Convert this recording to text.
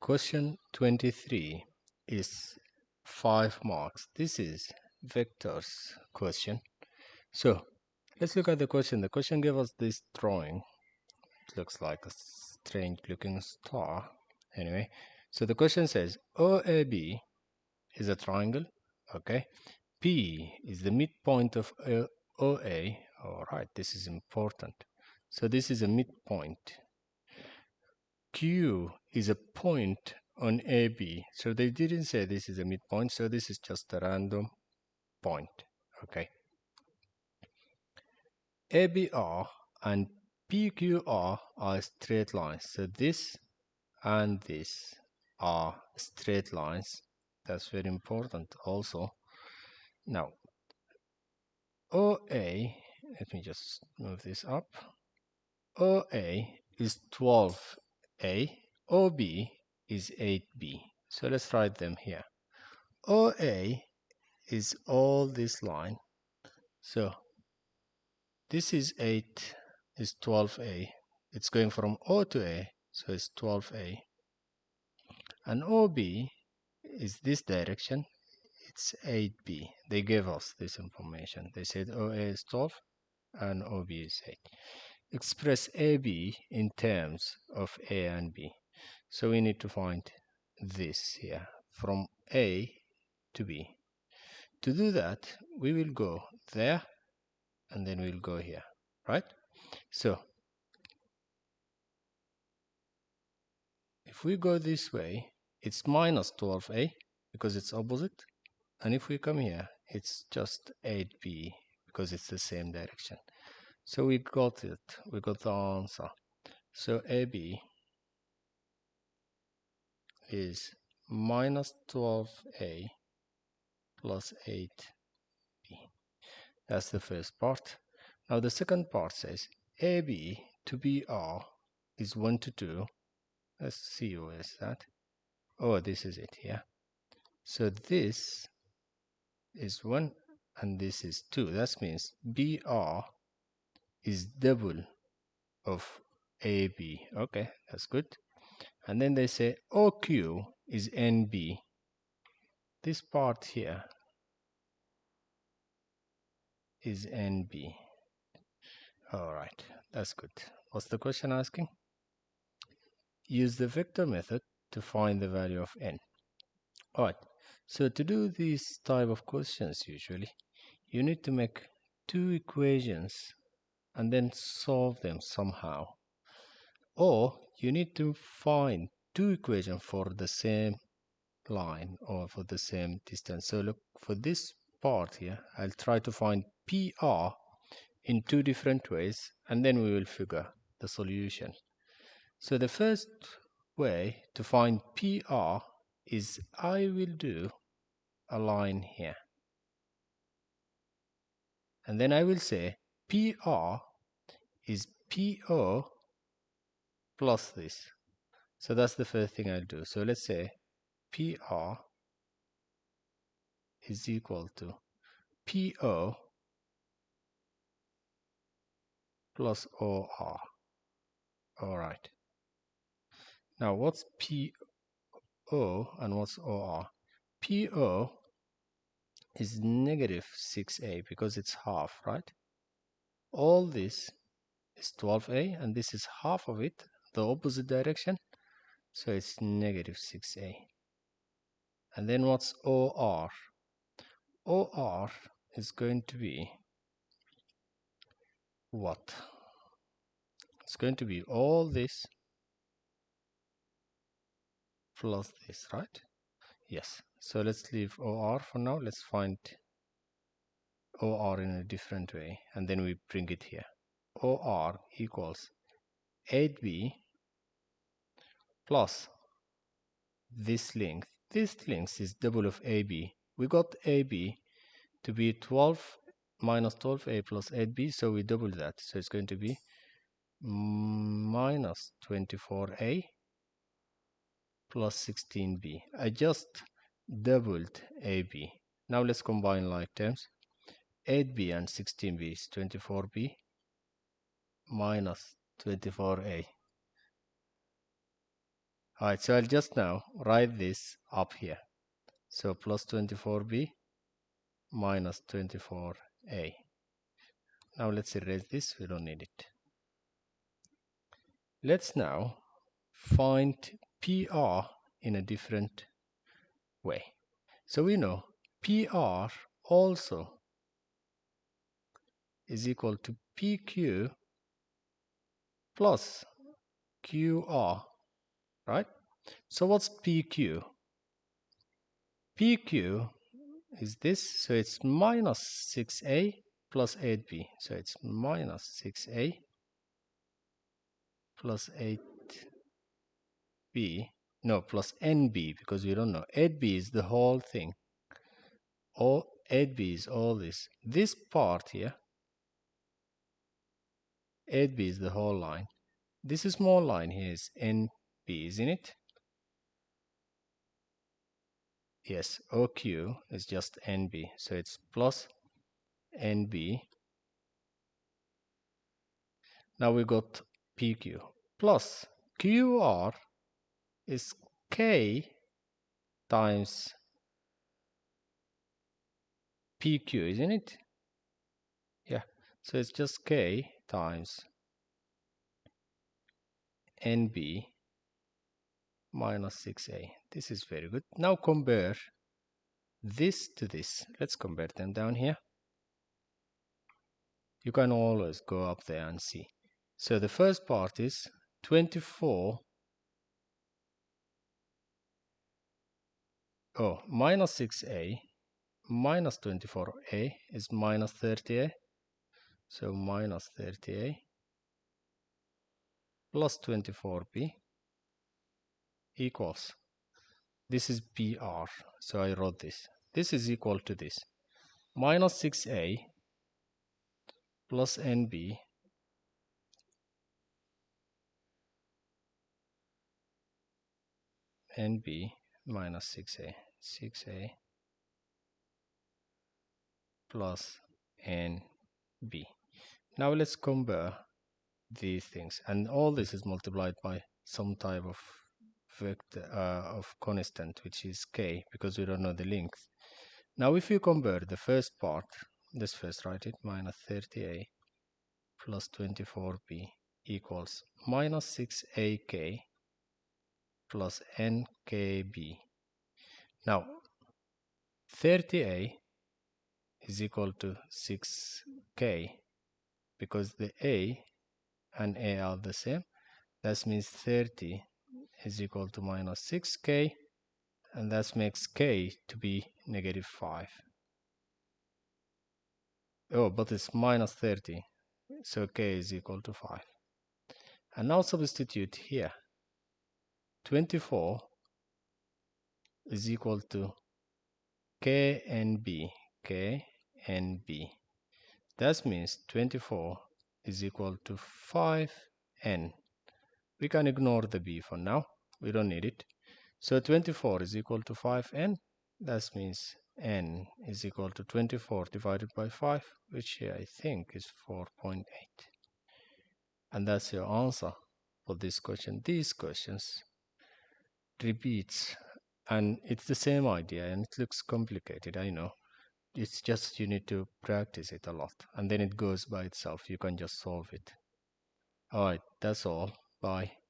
Question 23 is 5 marks. This is vectors question. So let's look at the question. The question gave us this drawing. It looks like a strange looking star. Anyway, so the question says OAB is a triangle. Okay. P is the midpoint of OA. All right, this is important. So this is a midpoint. Q is a point on AB. So they didn't say this is a midpoint, so this is just a random point. Okay. ABR and PQR are straight lines. So this and this are straight lines. That's very important also. Now, OA, let me just move this up. OA is 12A, OB is 8B. So let's write them here. OA is all this line. So this is 8 is 12A. It's going from O to A, so it's 12A. And OB is this direction. It's 8B. They gave us this information. They said OA is 12 and OB is 8. Express AB in terms of A and B. So we need to find this here from A to B. To do that, we will go there and then we'll go here, right? So if we go this way, it's minus 12A because it's opposite. And if we come here, it's just 8B because it's the same direction. So we got it. We got the answer. So AB is minus 12A plus 8B. That's the first part. Now the second part says AB to BR is 1 to 2. Let's see where is that. Oh, this is it here. So this is 1 and this is 2. That means BR is double of AB. Okay, that's good. And then they say OQ is NB. This part here is NB. All right, that's good. What's the question asking? Use the vector method to find the value of n. All right, so to do these type of questions, usually you need to make two equations and then solve them somehow, or you need to find two equations for the same line or for the same distance. So look, for this part here, I'll try to find PR in two different ways and then we will figure the solution. So the first way to find PR is I will do a line here and then I will say PR is PO plus this. So that's the first thing I'll do. So let's say PR is equal to PO plus OR. All right. Now what's PO and what's OR? PO is negative 6A because it's half, right? All this is 12A and this is half of it, the opposite direction. So it's negative 6A. And then what's OR? OR is going to be what? It's going to be all this plus this, right? Yes. So let's leave OR for now. Let's find OR in a different way and then we bring it here. OR equals 8B plus this length. This length is double of AB. We got AB to be 12 minus 12A plus 8B, so we double that. So it's going to be minus 24A plus 16B. I just doubled AB. Now let's combine like terms. 8B and 16B is 24B minus 24A. Alright, so I'll just now write this up here. So plus 24b minus 24a. Now let's erase this, we don't need it. Let's now find PR in a different way. So we know PR also is equal to PQ plus QR, right? So what's PQ? PQ is this, so it's minus 6a plus 8b. So it's minus 6a plus 8b, no, plus nb, because we don't know. 8b is the whole thing. Or 8b is all this. This part here, 8b is the whole line. This small line here is nb, isn't it? Yes, OQ is just NB, so it's plus NB. Now we got PQ plus QR is K times PQ, isn't it? Yeah, so it's just K times NB minus 6A. This is very good. Now compare this to this. Let's compare them down here. You can always go up there and see. So the first part is 24. Oh, minus 6a minus 24a is minus 30a. So minus 30a plus 24b equals, this is PR, so I wrote this. This is equal to this. Minus 6a plus nb minus 6a plus nb. Now let's compare these things, and all this is multiplied by some type of vector of constant, which is k, because we don't know the length. Now if you compare the first part, let's first write it, minus 30a plus 24b equals minus 6ak plus nkb. Now 30a is equal to 6k, because the a and a are the same. That means 30 is equal to minus 6k, and that makes k to be negative 5. Oh, but it's minus 30, so k is equal to 5. And now substitute here. 24 is equal to knb. That means 24 is equal to 5n. We can ignore the b for now. We don't need it. So 24 is equal to 5n. That means n is equal to 24 divided by 5, which here I think is 4.8. And that's your answer for this question. These questions repeats, and it's the same idea, and it looks complicated, I know. It's just you need to practice it a lot, and then it goes by itself. You can just solve it. All right, that's all. Bye.